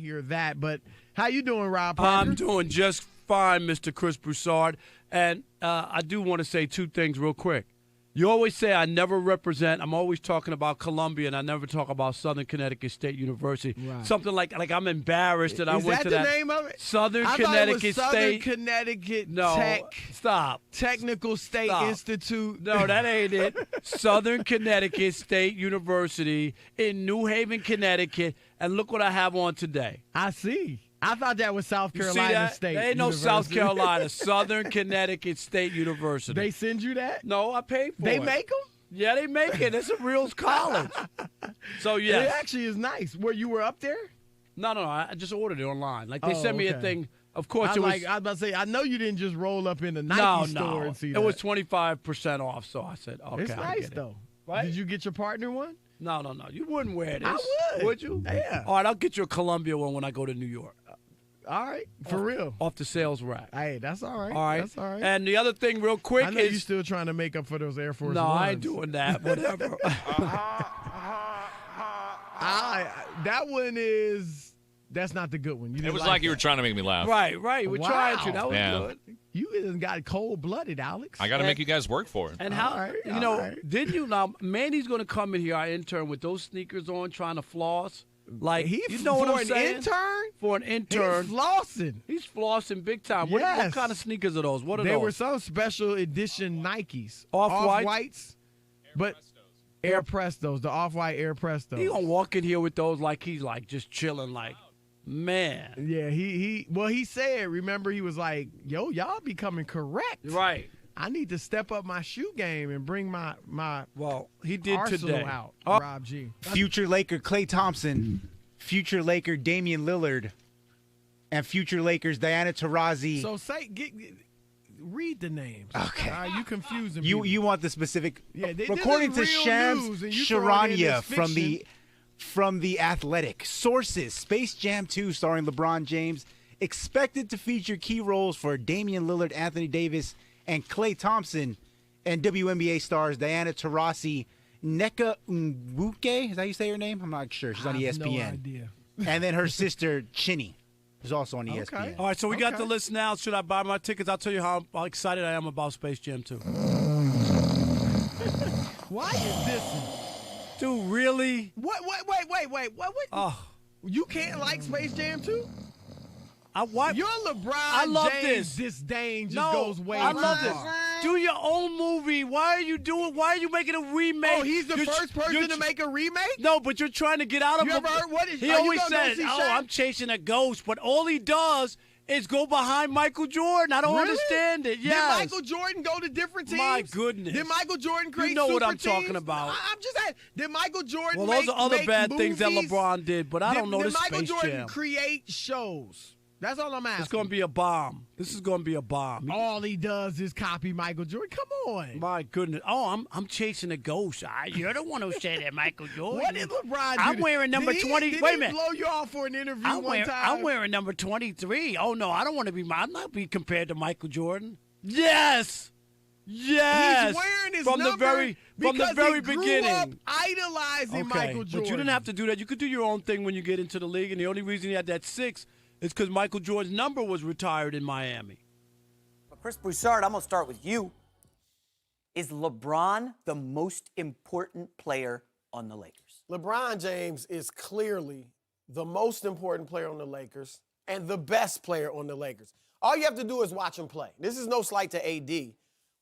hear that. But how you doing, Rob Parker? I'm doing just fine, Mr. Chris Broussard. And I do want to say two things real quick. You always say I never represent. I'm always talking about Columbia, and I never talk about Southern Connecticut State University. Right. Something like I'm embarrassed that I went to that. Is that the name of it? Southern I Connecticut thought it was State. Southern Connecticut No, Tech. stop. Technical State Stop. Institute. No, that ain't it. Southern Connecticut State University in New Haven, Connecticut. And look what I have on today. I see. I thought that was South You see Carolina that? State There ain't no University. South Carolina. Southern Connecticut State University. They send you that? No, I paid for it. They make them? Yeah, they make it. It's a real college. So, It yes. actually is nice. Where you were up there? No. I just ordered it online. Like, they sent me a okay. thing. Of course, I it was. was about to say, I know you didn't just roll up in the Nike No. store and see that. It was 25% off, so I said, okay. It's I'll nice, get it. though. Right? Did you get your partner one? No. You wouldn't wear this. I would. Would you? Yeah. All right, I'll get you a Columbia one when I go to New York. All right. For real. Off the sales rack. Hey, that's all right. All right. That's all right. And the other thing, real quick, I know is you're still trying to make up for those Air Force no, Ones. I ain't doing that. Whatever. That one is. That's not the good one. You It didn't was like you were that. trying to make me laugh. right. We're trying to. Wow. That was Yeah. good. You even got cold-blooded, Alex. I got to make you guys work for it. And how, All right, you know, all right. didn't you now? Manny's going to come in here, our intern, with those sneakers on, trying to floss. Like, He you know what for I'm an saying? intern? For an intern. He's flossing. He's flossing big time. What Yes. kind of sneakers are those? What are They those? were some special edition Nikes. Off-white? Off-whites. But Air Prestos, the Off-White Air Prestos. He going to walk in here with those like he's like just chilling like, man. Yeah, he said, remember, he was like, yo, y'all becoming correct. Right. I need to step up my shoe game and bring my Well, he did arsenal today. out, Oh, Rob G. Future Laker Klay Thompson, future Laker Damian Lillard, and future Lakers Diana Taurasi. So read the names. Okay. You confusing You people. you want the specific? Yeah, this according is to real Shams news, and you throwing in Charania this from the Athletic sources, Space Jam 2 starring LeBron James expected to feature key roles for Damian Lillard, Anthony Davis, and Klay Thompson, and WNBA stars Diana Taurasi, Nneka Nwuke. Is that how you say her name? I'm not sure. She's on I have ESPN. No idea. And then her sister Chinny is also on Okay. ESPN. all right, so we got Okay. the list now. Should I buy my tickets? I'll tell you how excited I am about Space Jam 2. Why is this? Dude, really? What? What? Oh, You can't like Space Jam 2? why? Your LeBron I love James this. disdain just No, goes way I too love this. far. Do your own movie. Why are you making a remake? Oh, he's the You're- first person you're- to make a remake? No, but you're trying to get out of You it. ever heard what is- He are you always gonna go says, see "Oh, Shaq?" I'm chasing a ghost," but all he does is go behind Michael Jordan. I don't Really? understand it. Yes. Did Michael Jordan go to different teams? My goodness. Did Michael Jordan create know what super I'm talking teams? about. I'm just saying, did Michael Jordan Well, those are other make bad things that movies? LeBron did, but I don't know Did this Michael Space Jordan Jam. create shows? That's all I'm asking. It's going to be a bomb. This is going to be a bomb. All he does is copy Michael Jordan. Come on. My goodness. Oh, I'm chasing a ghost. You're the one who said that, Michael Jordan. What did LeBron do? I'm wearing number Did he- 20. Did Wait a he minute. blow you off for an interview one time? I'm wearing number 23. Oh, no, I don't want to be. I'm not be compared to Michael Jordan. Yes. Yes. He's wearing his from number the very because he grew beginning. up idolizing Michael Jordan. But you didn't have to do that. You could do your own thing when you get into the league, and the only reason he had that 6 is because Michael Jordan's number was retired in Miami. But Chris Broussard, I'm going to start with you. Is LeBron the most important player on the Lakers? LeBron James is clearly the most important player on the Lakers and the best player on the Lakers. All you have to do is watch him play. This is no slight to AD.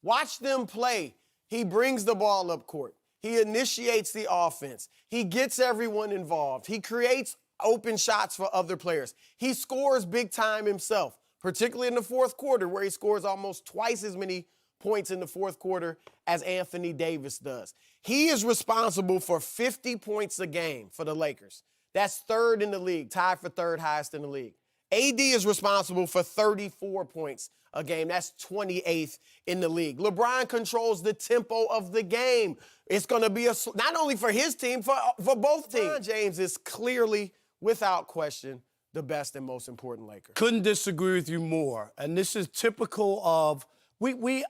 Watch them play. He brings the ball up court. He initiates the offense. He gets everyone involved. He creates open shots for other players. He scores big time himself, particularly in the fourth quarter, where he scores almost twice as many points in the fourth quarter as Anthony Davis does. He is responsible for 50 points a game for the Lakers. That's third in the league, tied for third highest in the league. AD is responsible for 34 points a game. That's 28th in the league. LeBron controls the tempo of the game. It's going to be not only for his team, for both teams. LeBron James is clearly, without question, the best and most important Laker. Couldn't disagree with you more. And this is typical of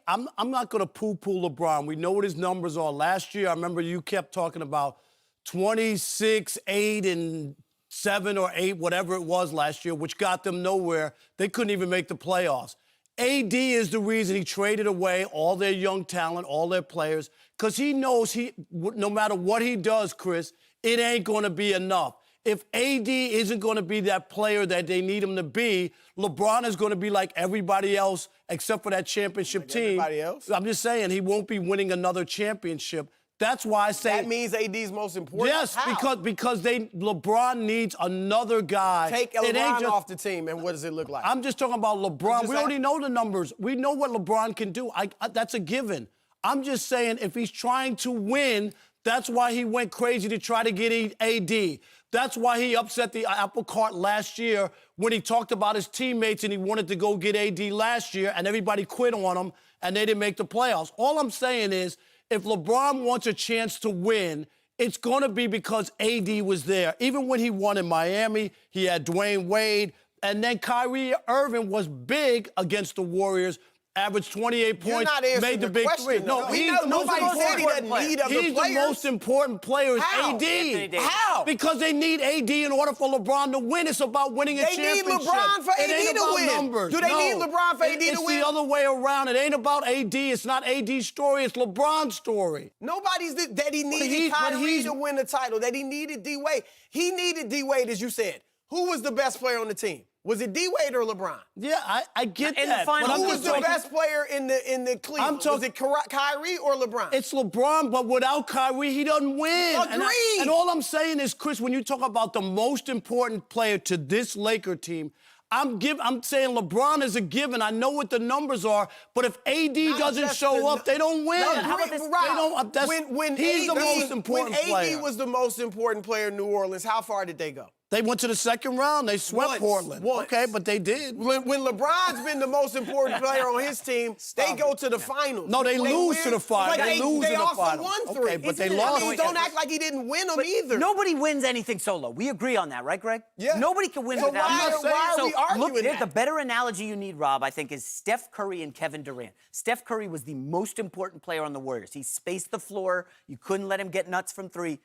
I'm not going to poo-poo LeBron. We know what his numbers are. Last year, I remember you kept talking about 26, 8, and 7 or 8, whatever it was last year, which got them nowhere. They couldn't even make the playoffs. AD is the reason he traded away all their young talent, all their players, because he knows no matter what he does, Chris, it ain't going to be enough. If AD isn't going to be that player that they need him to be, LeBron is going to be like everybody else except for that championship team. Everybody else? I'm just saying he won't be winning another championship. That's why I say That means AD's most important? yes, How? because LeBron needs another guy. Take LeBron off the team, and what does it look like? I'm just talking about LeBron. Just We already know the numbers. We know what LeBron can do. That's a given. I'm just saying if he's trying to win, that's why he went crazy to try to get AD. That's why he upset the apple cart last year when he talked about his teammates and he wanted to go get AD last year and everybody quit on him and they didn't make the playoffs. All I'm saying is if LeBron wants a chance to win, it's going to be because AD was there. Even when he won in Miami, he had Dwayne Wade, and then Kyrie Irving was big against the Warriors, averaged 28 You're points, not answering made the the big question, three. though. No, We he's know the most nobody said he important doesn't need other He's players. the most important player is How? AD. Anthony Davis. How? Because they need AD in order for LeBron to win. It's about winning a They need championship. LeBron for It ain't AD to about win. numbers. Do they No. need LeBron for AD to It's win? the other way around. It ain't about AD. It's not AD's story. It's LeBron's story. Nobody's that he needed he- but Kyrie he's- to win the title, that he needed D-Wade. He needed D-Wade, as you said. Who was the best player on the team? Was it D-Wade or LeBron? Yeah, I get In the that. finals, but I'm Who was just the talking- best player in the Cleveland? Was it Kyrie or LeBron? It's LeBron, but without Kyrie, he doesn't win. Agreed. And all I'm saying is, Chris, when you talk about the most important player to this Laker team, I'm saying LeBron is a given. I know what the numbers are, but if AD Not doesn't just show the- up, they don't win. No, How about this? Rob, They don't- that's- he's the most important when player. AD was the most important player in New Orleans, how far did they go? They went to the second round. They swept Once. Portland. Once. Okay, but they did. When LeBron's been the most important player on his team, they go to the finals. No, they lose to the finals. But They lose they in the also finals. won Okay, three. but they Isn't it lost. I mean, don't act like he didn't win them either. Nobody wins anything solo. We agree on that, right, Greg? Yeah. Nobody can win So without. why are we arguing look, that? the better analogy you need, Rob, I think, is Steph Curry and Kevin Durant. Steph Curry was the most important player on the Warriors. He spaced the floor. You couldn't let him get nuts from three.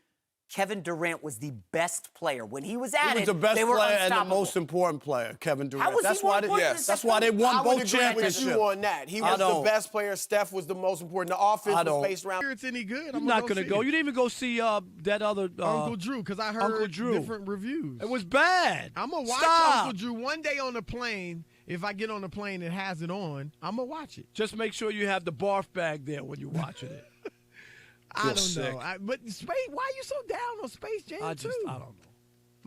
Kevin Durant was the best player. When he was at He was the best they were player and the unstoppable. most important player, Kevin Durant. How was he that's more why important than that's Steph why they Curry? won I would both agree with championships. you on that. He I was the don't. best player. Steph was the most important. The offense I was don't. based around. It's any good? I'm not gonna see go. it. You didn't even go see that other Uncle Drew, because I heard Uncle Drew. different reviews. It was bad. I'm gonna watch Stop. Uncle Drew one day on the plane. If I get on the plane that has it on, I'm gonna watch it. Just make sure you have the barf bag there when you're watching it. I Feel don't sick. know. But Space, why are you so down on Space Jam I 2? don't know.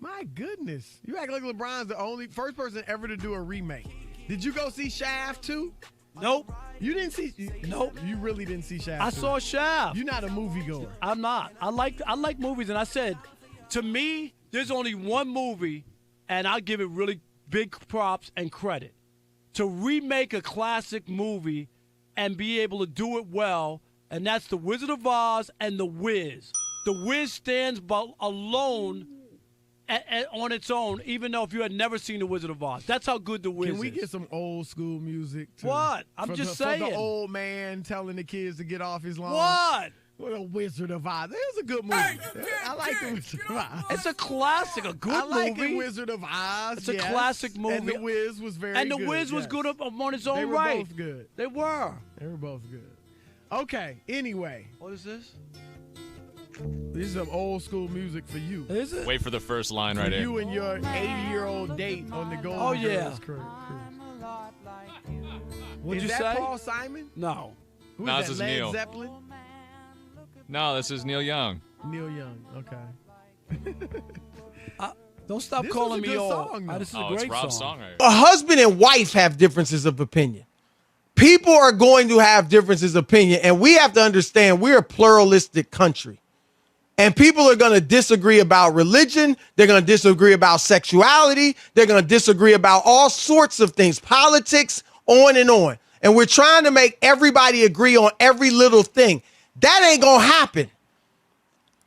My goodness. You act like LeBron's the only first person ever to do a remake. Did you go see Shaft 2? Nope. You didn't see Nope. You really didn't see Shaft I 2. saw Shaft. You're not a moviegoer. I'm not. I like movies, and I said, to me, there's only one movie, and I'll give it really big props and credit. To remake a classic movie and be able to do it well, and that's The Wizard of Oz and The Wiz. The Wiz stands alone on its own, even though if you had never seen The Wizard of Oz. That's how good The Wiz is. Can we get some old school music? Too? What? I'm just For saying. the old man telling the kids to get off his lawn. What? What a Wizard of Oz. It was a good movie. I like The Wizard of Oz. It's a classic, a good I like movie. The Wizard of Oz. It's a yes. classic movie. And The Wiz was very good. And The Wiz was yes. good on his own They were right. both good. They were. They were both good. Okay, anyway. What is this? This is some old school music for you. Is it? Wait for the first line For right here. you and your 80-year-old date on the Golden Oh, yeah. Girls cruise. What'd Is you that say? Paul Simon? No. Who No, is this that, is Led Neil. Zeppelin? No, this is Neil Young. Neil Young, okay. Don't stop This calling was a me good old. song, though. This is Oh, a it's great Rob's song. song right A husband and wife have differences of opinion. People are going to have differences of opinion, and we have to understand we're a pluralistic country. And people are going to disagree about religion. They're going to disagree about sexuality. They're going to disagree about all sorts of things, politics, on and on. And we're trying to make everybody agree on every little thing. That ain't going to happen.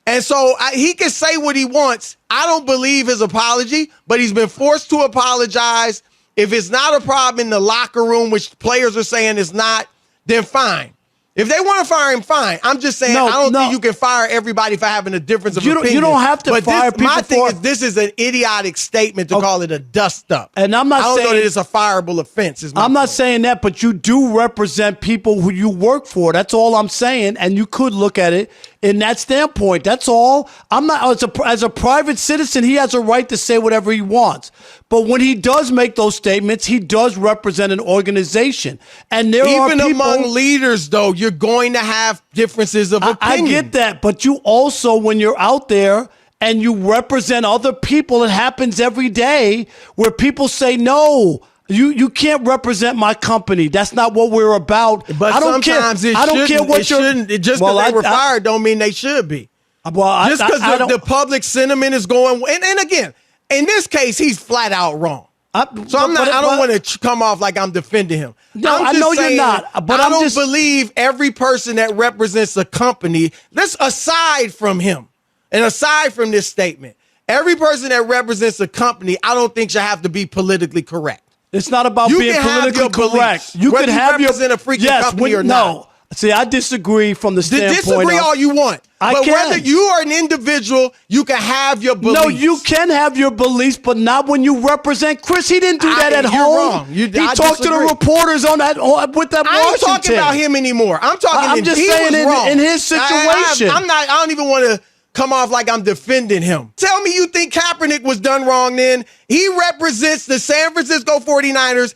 And so he can say what he wants. I don't believe his apology, but he's been forced to apologize. If it's not a problem in the locker room, which players are saying it's not, then fine. If they want to fire him, fine. I'm just saying I don't think you can fire everybody for having a difference of opinion. You don't have to fire people my thing is this is an idiotic statement to call it a dust-up. And I'm not I don't saying know that it's a fireable offense. I'm not saying that, but you do represent people who you work for. That's all I'm saying, and you could look at it in that standpoint. That's all. I'm not as a private citizen, he has a right to say whatever he wants. But when he does make those statements, he does represent an organization. And there are people, among leaders, though, you're going to have differences of opinion. I get that, but you also, when you're out there and you represent other people, it happens every day where people say, no, you can't represent my company. That's not what we're about. But I don't sometimes care. it I don't care what you're. shouldn't. Just because they were fired don't mean they should be. Well, just because the public sentiment is going. And again, in this case, he's flat out wrong. I don't want to come off like I'm defending him. No, I'm I just know saying, you're not. But I don't believe every person that represents a company. This aside from him, and aside from this statement, every person that represents a company, I don't think should have to be politically correct. It's not about being politically correct. You can have represent a freaking company or not. No. See, I disagree from the standpoint disagree all you want. But whether you are an individual, you can have your beliefs. No, you can have your beliefs, but not when you represent Chris. He didn't do that at home. You're wrong. He talked to the reporters on that with that I ain't talking about him anymore. I'm talking. I'm just saying in his situation. I don't even want to come off like I'm defending him. Tell me you think Kaepernick was done wrong then. He represents the San Francisco 49ers,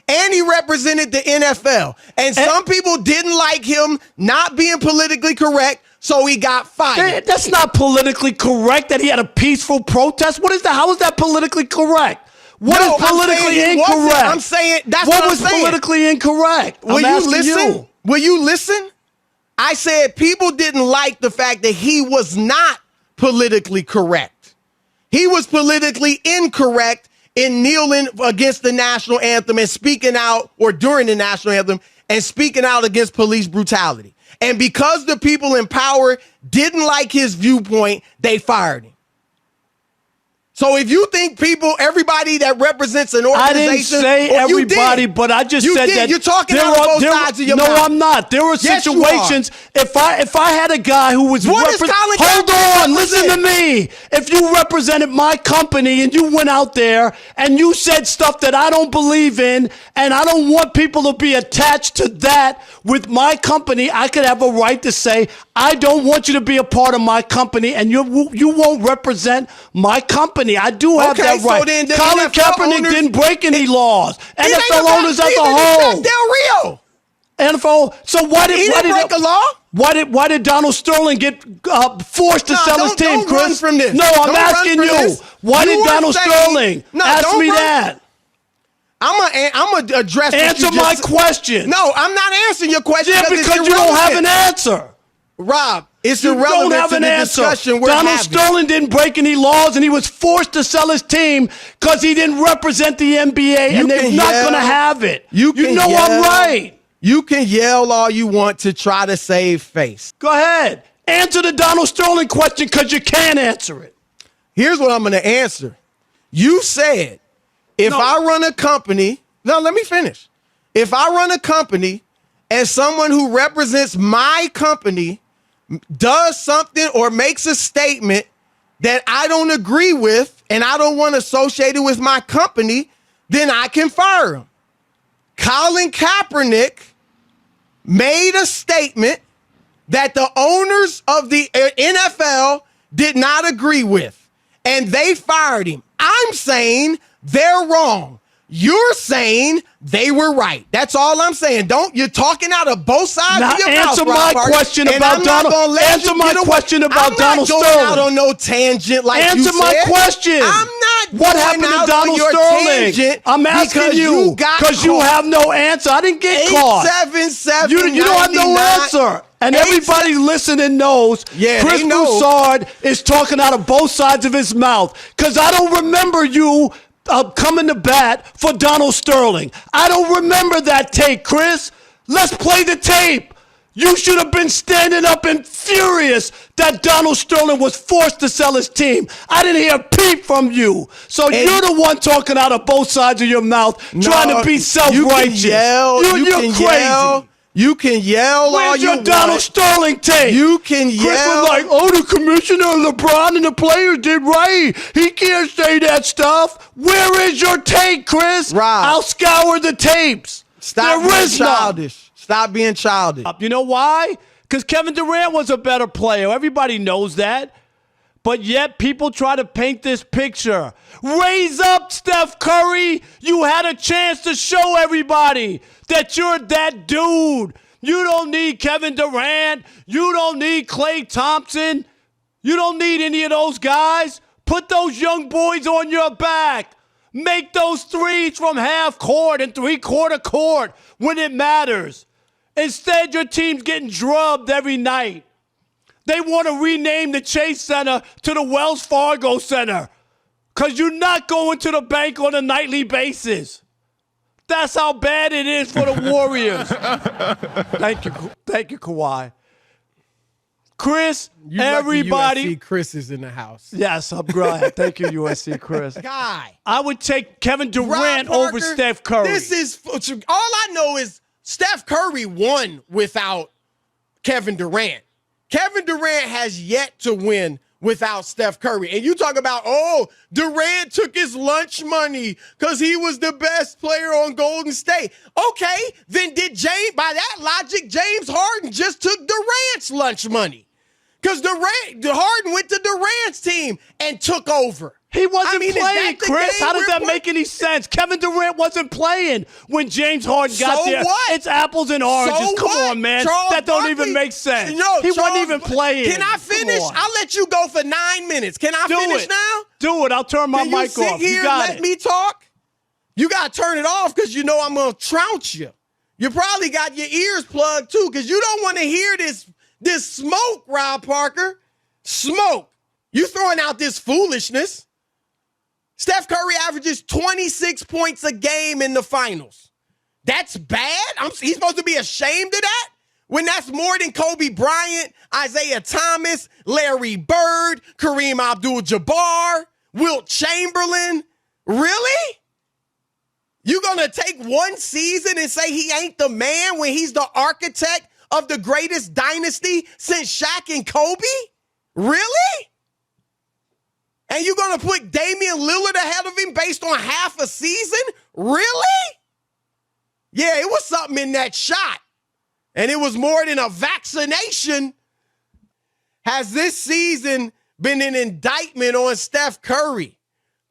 and he represented the NFL. And some people didn't like him not being politically correct, so he got fired. That's not politically correct that he had a peaceful protest. What is that? How is that politically correct? What is politically incorrect? I'm saying that's what was politically incorrect. Will you listen? Will you listen? I said people didn't like the fact that he was not politically correct. He was politically incorrect in kneeling against the national anthem and speaking out, or during the national anthem, and speaking out against police brutality. And because the people in power didn't like his viewpoint, they fired him. So if you think everybody that represents an organization, I didn't say everybody, but I just said that you're talking out of both sides of your mouth. No, I'm not. There were situations. If I had a guy who was hold on, listen to me. If you represented my company and you went out there and you said stuff that I don't believe in, and I don't want people to be attached to that with my company, I could have a right to say, I don't want you to be a part of my company, and you won't represent my company. I do have that right. So Colin Kaepernick didn't break any laws. NFL owners as a whole. Del Rio. NFL. So why did he break a law? Why did Donald Sterling get forced to sell his team, Chris? Run from this. No, I'm asking you. Why did Donald Sterling ask me that? I'm gonna address. Answer my question. No, I'm not answering your question. Yeah, because you don't have an answer. Rob, it's irrelevant to the discussion we're having. Donald Sterling didn't break any laws, and he was forced to sell his team because he didn't represent the NBA, and they're not going to have it. You know I'm right. You can yell all you want to try to save face. Go ahead. Answer the Donald Sterling question because you can't answer it. Here's what I'm going to answer. You said, if I run a company, let me finish. If I run a company and someone who represents my company does something or makes a statement that I don't agree with and I don't want associated with my company, then I can fire him. Colin Kaepernick made a statement that the owners of the NFL did not agree with, and they fired him. I'm saying they're wrong. You're saying they were right. That's all I'm saying. You're talking out of both sides of your mouth. Answer my question about Donald. Answer my question about Donald Sterling. I'm not going out on no tangent like you said. Answer my question. I'm not. What happened to Donald Sterling? I'm asking you because you have no answer. I didn't get caught. 877. You don't have no answer. And everybody listening knows Chris Broussard is talking out of both sides of his mouth because I don't remember you coming to bat for Donald Sterling. I don't remember that tape, Chris. Let's play the tape. You should have been standing up and furious that Donald Sterling was forced to sell his team. I didn't hear a peep from you. So you're the one talking out of both sides of your mouth, trying to be self-righteous. You can you're crazy. Yell. You can yell all Where's you your Donald want. Sterling tape? You can Chris yell. was like, oh, the commissioner, LeBron, and the players did right. He can't say that stuff. Where is your tape, Chris? Rob. I'll scour the tapes. Stop There being is none. childish. Stop being childish. You know why? Because Kevin Durant was a better player. Everybody knows that. But yet people try to paint this picture. Raise up, Steph Curry. You had a chance to show everybody that you're that dude. You don't need Kevin Durant. You don't need Klay Thompson. You don't need any of those guys. Put those young boys on your back. Make those threes from half court and three-quarter court when it matters. Instead, your team's getting drubbed every night. They want to rename the Chase Center to the Wells Fargo Center because you're not going to the bank on a nightly basis. That's how bad it is for the Warriors. Thank you, Kawhi. Chris, You lucky everybody. USC Chris is in the house. Yes, I'm glad. Thank you, USC Chris. Guy. I would take Kevin Durant Rob over Parker, Steph Curry. This is all I know is Steph Curry won without Kevin Durant. Kevin Durant has yet to win without Steph Curry. And you talk about, oh, Durant took his lunch money because he was the best player on Golden State. Okay, then by that logic, James Harden just took Durant's lunch money. Because Harden went to Durant's team and took over. He wasn't is playing, that the Chris. game How does we're that make any sense? Kevin Durant wasn't playing when James Harden got So there. what? It's apples and oranges. So Come what? on, man. Charles That don't Barkley- even make sense. No, he wasn't Charles- even playing. Can I finish? Come on. I'll let you go for 9 minutes. Can I finish now? Do it. I'll turn my Can you mic sit off. here You got and let it. me talk? You got to turn it off because you know I'm going to trounce you. You probably got your ears plugged too because you don't want to hear this smoke, Rob Parker. Smoke. You throwing out this foolishness. Steph Curry averages 26 points a game in the finals. That's bad? He's supposed to be ashamed of that? When that's more than Kobe Bryant, Isaiah Thomas, Larry Bird, Kareem Abdul-Jabbar, Wilt Chamberlain. Really? You gonna take one season and say he ain't the man when he's the architect of the greatest dynasty since Shaq and Kobe? Really? And you're going to put Damian Lillard ahead of him based on half a season? Really? Yeah, it was something in that shot. And it was more than a vaccination. Has this season been an indictment on Steph Curry,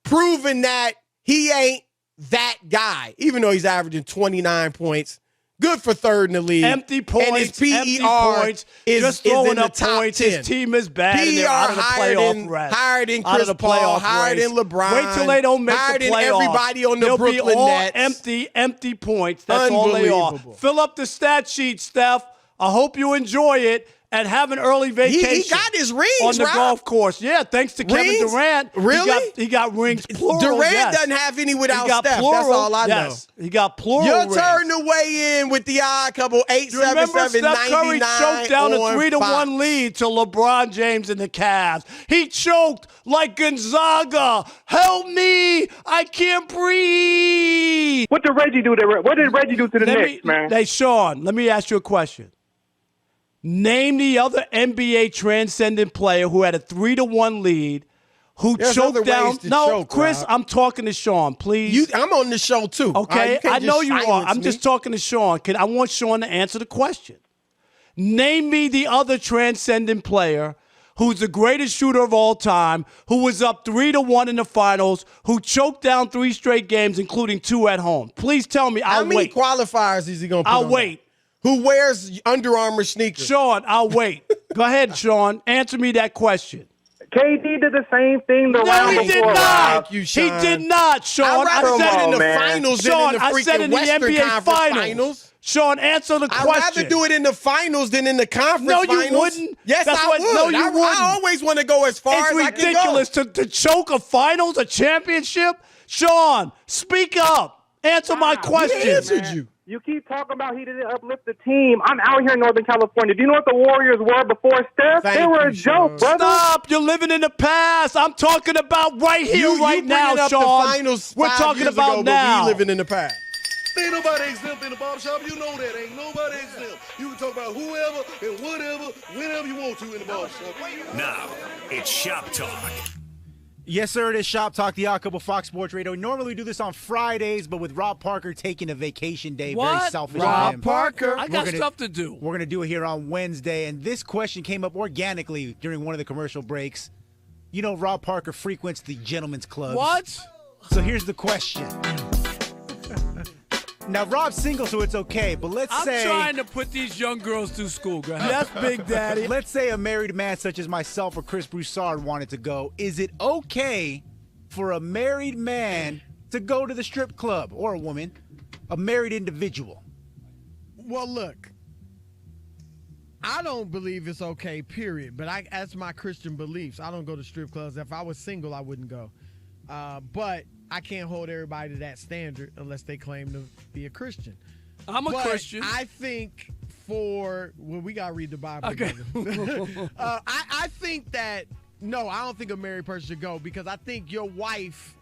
proving that he ain't that guy, even though he's averaging 29 points? Good for third in the league. Empty points. And his PER empty points. is just in throwing the up top points. 10. His team is bad. and PER they're out of the playoff race. higher than Out of Chris the Paul, playoff higher race. than LeBron. Wait till they don't make higher the than playoffs. everybody on the They'll Brooklyn be all Nets. empty points. That's all they are. Unbelievable. Fill up the stat sheet, Steph. I hope you enjoy it and have an early vacation. He got his rings, on the Rob. golf course. Yeah, thanks to Kevin Rings? Durant. Really? He got rings plural. Durant yes. doesn't have any without He got Steph. plural, That's all I yes. know. He got plural Your rings. turn to weigh in with the odd couple, You remember 877 Steph Curry choked down a 3-1 Fox. lead to LeBron James and the Cavs. He choked like Gonzaga. Help me! I can't breathe. What did Reggie do to the Knicks, man? Hey, Sean, let me ask you a question. Name the other NBA transcendent player who had a 3-1 lead, who There's other choked down. ways to No, choke, Chris, Rob. I'm talking to Sean, please. I'm on the show too. Okay, You can't I know just you are. silence I'm me. just talking to Sean. I want Sean to answer the question. Name me the other transcendent player who's the greatest shooter of all time, who was up 3-1 in the finals, who choked down 3 straight games, including 2 at home. Please tell me. How I'll many wait. qualifiers is he going to put I'll on wait. that? Who wears Under Armour sneakers? Sean, I'll wait. Go ahead, Sean. Answer me that question. KD did the same thing the No, round he did before. not. Thank you, He Sean. did not, Sean. I'd rather I said do it in the man. finals Sean, than in the I said freaking in the Western NBA Conference finals. Sean, answer the I'd question. rather do it in the finals than in the conference No, you finals. wouldn't. Yes, That's I what- would. no, you I wouldn't. always want to go as far It's as I can ridiculous go. to choke a finals, a championship. Sean, speak up. Answer my question. He answered you. You keep talking about he didn't uplift the team. I'm out here in Northern California. Do you know what the Warriors were before Steph? Thank they were you, a joke, Sean. brother. Stop! You're living in the past. I'm talking about right here, You right now, bringing up Sean. the finals We're 5 talking years about ago, now. But we living in the past. Ain't nobody exempt in the barbershop. You know that. Ain't nobody exempt. You can talk about whoever and whatever, whenever you want to in the barbershop. Now, it's Shop Talk. Yes, sir, it is Shop Talk, the odd couple Fox Sports Radio. We normally do this on Fridays, but with Rob Parker taking a vacation day, very selfish of Rob him. Parker? I got stuff to do. We're going to do it here on Wednesday, and this question came up organically during one of the commercial breaks. You know, Rob Parker frequents the gentlemen's clubs. What? So here's the question. Now, Rob's single, so it's okay, but let's say... I'm trying to put these young girls through school, guys. Yes, Big Daddy. Let's say a married man such as myself or Chris Broussard wanted to go. Is it okay for a married man to go to the strip club, or a woman, a married individual? Well, look, I don't believe it's okay, period. But that's my Christian beliefs. I don't go to strip clubs. If I was single, I wouldn't go. But I can't hold everybody to that standard unless they claim to be a Christian. I'm a Christian. I think we got to read the Bible. Okay. I think that, no, I don't think a married person should go, because I think your wife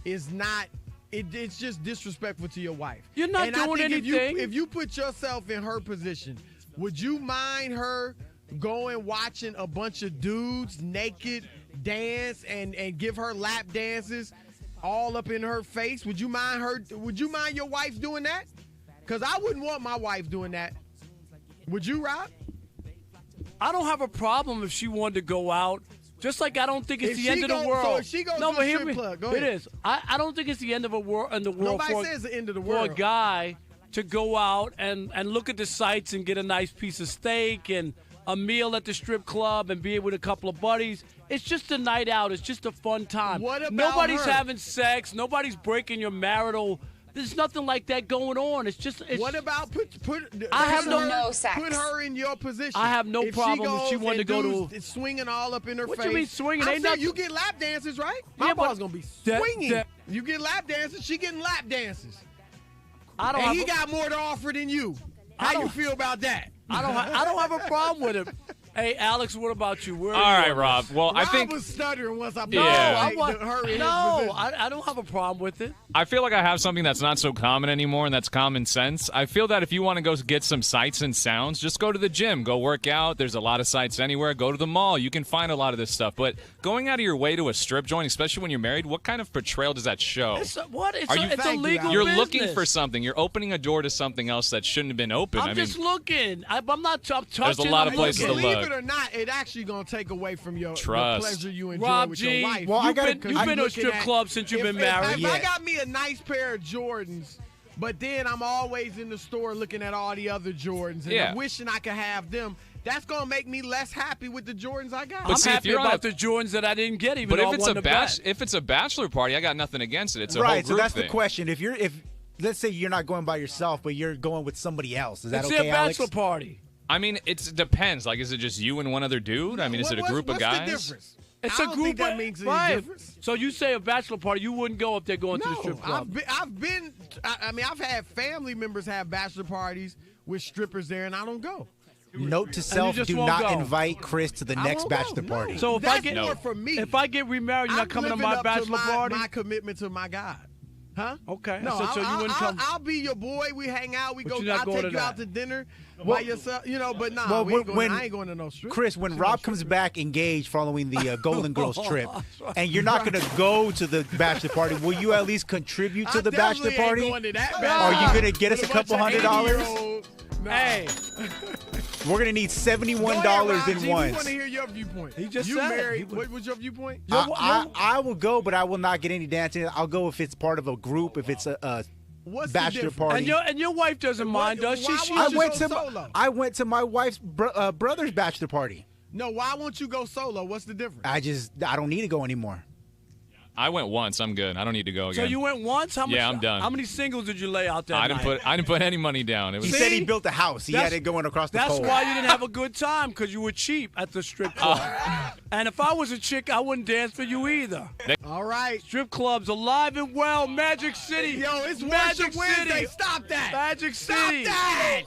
is not, it's just disrespectful to your wife. You're not doing anything. If you put yourself in her position, would you mind her going watching a bunch of dudes naked dance and give her lap dances all up in her face? Would you mind your wife doing that? Because I wouldn't want my wife doing that. Would you, Rob? I don't have a problem if she wanted to go out. Just like I don't think it's the end of the world. So if she goes to a strip club, go ahead. It is. I don't think it's the end of the world. Nobody says the end of the world. For a guy to go out and look at the sights and get a nice piece of steak and a meal at the strip club and be with a couple of buddies. It's just a night out. It's just a fun time. What about Nobody's her? having sex. Nobody's breaking your marital. There's nothing like that going on. It's just. What about put no sex. Put her in your position. I have no problem if she wanted to go to swinging all up in her face. What you mean swinging? I'm saying you get lap dances, right? My ball's gonna be swinging. You get lap dances. She getting lap dances. He got more to offer than you. How you feel about that? I don't have a problem with it. Hey, Alex, what about you? All right, Rob. Well, I think I was stuttering once I put Yeah. her in his position. I don't have a problem with it. I feel like I have something that's not so common anymore, and that's common sense. I feel that if you want to go get some sights and sounds, just go to the gym, go work out. There's a lot of sights anywhere. Go to the mall. You can find a lot of this stuff. But going out of your way to a strip joint, especially when you're married, what kind of portrayal does that show? It's a legal You're business. looking for something. You're opening a door to something else that shouldn't have been open. I'm just looking. I'm not touching. There's a lot of places to Believe look. it or not, it actually gonna take away from your the Trust. pleasure you enjoy Rob with G, your wife. well, you've been to a strip club since you've been married. If I got me a nice pair of Jordans, but then I'm always in the store looking at all the other Jordans and I'm wishing I could have them, that's gonna make me less happy with the Jordans I got. I'm happy about the Jordans that I didn't get, even But though if it's a bachelor party, I got nothing against it. It's a whole right, so group that's thing. the question. If let's say you're not going by yourself, but you're going with somebody else, is that It's okay, a Alex? bachelor party. I mean, it depends. Like, is it just you and one other dude? I mean, is it a group of guys? What's the difference? It's I a don't group think that of makes any right. difference. So you say a bachelor party, you wouldn't go if they're going to the strip club. I've had family members have bachelor parties with strippers there, and I don't go. Note to self: do not invite Chris to the next bachelor party. So if That's I get more for me. if I get remarried, you're not coming to living my up bachelor party. My commitment to my God. Huh? Okay. No, so you wouldn't come. I'll be your boy. We hang out. We But go. you're not I'll going take to you out that. to dinner by yourself. You know, but nah, Well, I ain't going to no strip. Chris, when Rob comes back engaged following the Golden Girls trip, and you're not going to go to the bachelor party, will you at least contribute to the bachelor party? Ain't going to that Are you going to get us a couple $100? Hey, we're going to need $71 in We once. want to hear your viewpoint. He just you said it. married. What was your viewpoint? I will go, but I will not get any dancing. I'll go if it's part of a group, if it's a What's the bachelor difference? party. and your wife doesn't mind, does she? why She won't just- you go solo? I went to my wife's brother's bachelor party. No, why won't you go solo? What's the difference? I don't need to go anymore. I went once. I'm good. I don't need to go again. So you went once? How much? Yeah, I'm done. How many singles did you lay out that I night? didn't put any money down. It was He said he built a house. He had it going across the That's pole. why you didn't have a good time, because you were cheap at the strip club. And if I was a chick, I wouldn't dance for you either. All right. Strip clubs alive and well. Magic City. Yo, it's Magic Worship Wednesday. City. Stop that. Magic Stop City. that.